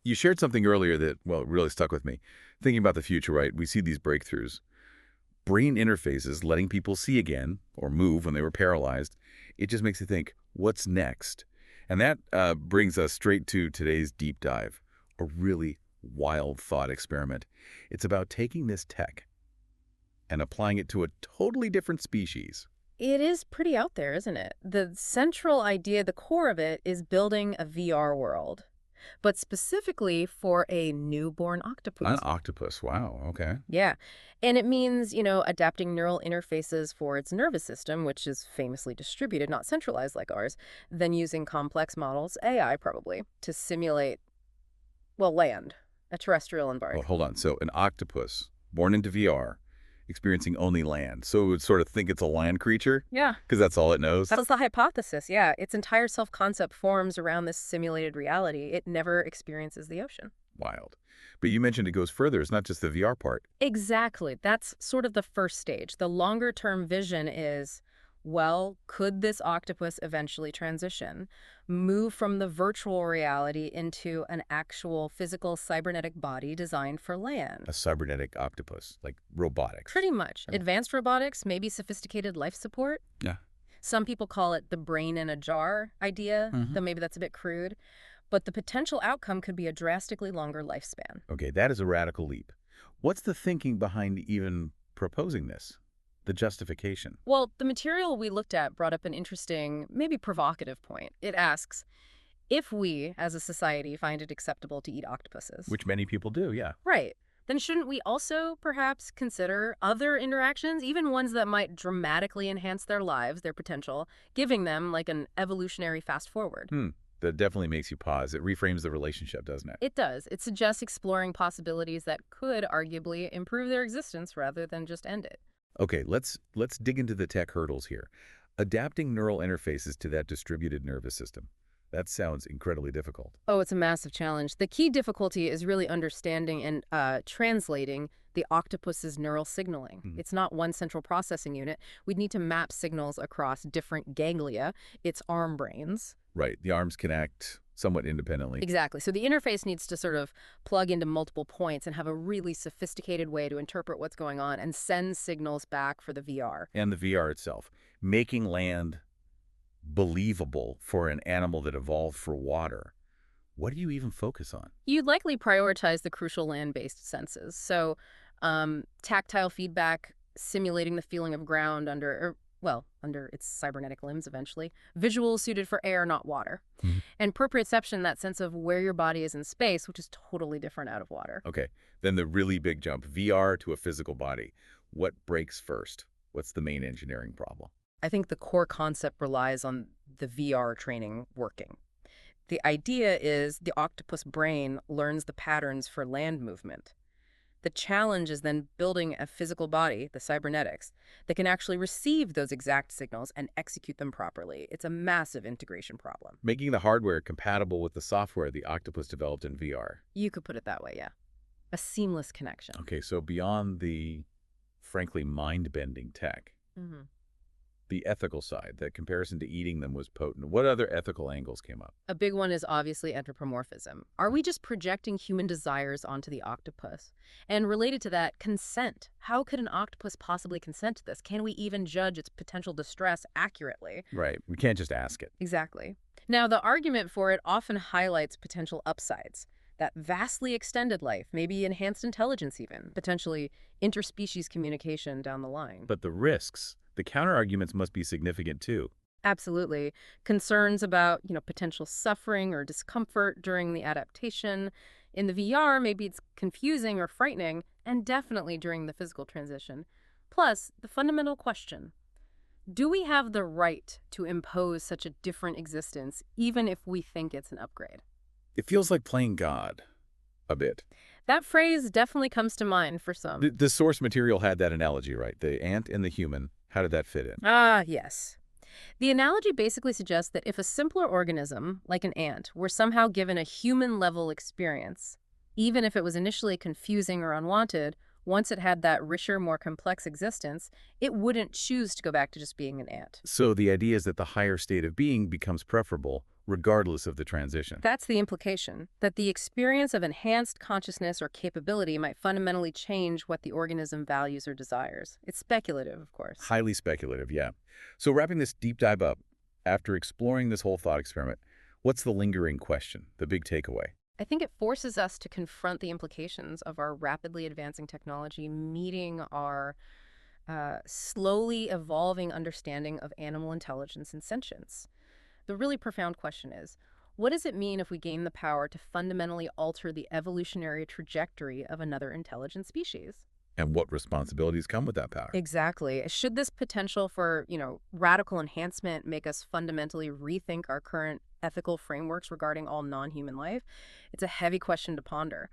You shared something earlier that, well, really stuck with me. Thinking about the future, right? We see these breakthroughs. Brain interfaces letting people see again or move when they were paralyzed. It just makes you think, what's next? And that brings us straight to today's deep dive, a really wild thought experiment. It's about taking this tech and applying it to a totally different species. It is pretty out there, isn't it? The central idea, the core of it, is building a VR world, but specifically for a newborn An octopus. octopus, wow, okay. Yeah. And it means, adapting neural interfaces for its nervous system, which is famously distributed, not centralized like ours, then using complex models, AI probably, to simulate, well, land, a terrestrial Oh, environment. hold on. So an octopus born into VR, experiencing only land. So it would sort of think it's a land creature Yeah. because that's all it knows. That was the hypothesis, yeah. Its entire self-concept forms around this simulated reality. It never experiences the ocean. Wild. But you mentioned it goes further. It's not just the VR part. Exactly. That's sort of the first stage. The longer term vision is, well, could this octopus eventually transition, move from the virtual reality into an actual physical cybernetic body designed for A land? cybernetic octopus, like robotics. Pretty much. Advanced robotics, maybe sophisticated life support. Yeah. Some people call it the brain in a jar idea, hmm though maybe that's a bit crude. But the potential outcome could be a drastically longer lifespan. Okay, that is a radical leap. What's the thinking behind even proposing this? The justification, Well, the material we looked at brought up an interesting, maybe provocative point. It asks, if we, as a society, find it acceptable to eat octopuses, which many people do, yeah. right, then shouldn't we also perhaps consider other interactions, even ones that might dramatically enhance their lives, their potential, giving them like an evolutionary fast forward? Hmm. That definitely makes you pause. It reframes the relationship, doesn't it? It does. It suggests exploring possibilities that could arguably improve their existence rather than just end it. Okay, let's dig into the tech hurdles here. Adapting neural interfaces to that distributed nervous system. That sounds incredibly difficult. Oh, it's a massive challenge. The key difficulty is really understanding and translating the octopus's neural signaling. Mhm. It's not one central processing unit. We'd need to map signals across different ganglia, its arm brains. Right, the arms can act somewhat independently. Exactly. So the interface needs to sort of plug into multiple points and have a really sophisticated way to interpret what's going on and send signals back for the VR. And the VR itself, making land believable for an animal that evolved for water. What do you even focus on? You'd likely prioritize the crucial land-based senses. So tactile feedback, simulating the feeling of ground under, under its cybernetic limbs eventually. Visuals suited for air, not water. Mhm. And proprioception, that sense of where your body is in space, which is totally different out of water. Okay, then the really big jump, VR to a physical body. What breaks first? What's the main engineering problem? I think the core concept relies on the VR training working. The idea is the octopus brain learns the patterns for land movement. The challenge is then building a physical body, the cybernetics, that can actually receive those exact signals and execute them properly. It's a massive integration problem. Making the hardware compatible with the software the octopus developed in VR. You could put it that way, yeah. A seamless connection. Okay, so beyond the, frankly, mind-bending tech, hmm the ethical side, that comparison to eating them was potent. What other ethical angles came up? A big one is obviously anthropomorphism. Are we just projecting human desires onto the octopus? And related to that, consent. How could an octopus possibly consent to this? Can we even judge its potential distress accurately? Right, we can't just ask it. Exactly. Now, the argument for it often highlights potential upsides. That vastly extended life, maybe enhanced intelligence even, potentially interspecies communication down the line. But the risks, the counterarguments must be significant too. Absolutely. Concerns about, potential suffering or discomfort during the adaptation. In the VR, maybe it's confusing or frightening, and definitely during the physical transition. Plus, the fundamental question, do we have the right to impose such a different existence, even if we think it's an upgrade? It feels like playing God a bit. That phrase definitely comes to mind for some. The source material had that analogy, right? The ant and the human. How did that fit in? Ah, yes. The analogy basically suggests that if a simpler organism, like an ant, were somehow given a human-level experience, even if it was initially confusing or unwanted, once it had that richer, more complex existence, it wouldn't choose to go back to just being an ant. So the idea is that the higher state of being becomes preferable regardless of the transition. That's the implication, that the experience of enhanced consciousness or capability might fundamentally change what the organism values or desires. It's speculative, of course. Highly speculative, yeah. So wrapping this deep dive up, after exploring this whole thought experiment, what's the lingering question, the big takeaway? I think it forces us to confront the implications of our rapidly advancing technology meeting our slowly evolving understanding of animal intelligence and sentience. The really profound question is, what does it mean if we gain the power to fundamentally alter the evolutionary trajectory of another intelligent species? And what responsibilities come with that power? Exactly. Should this potential for, radical enhancement make us fundamentally rethink our current ethical frameworks regarding all non-human life? It's a heavy question to ponder.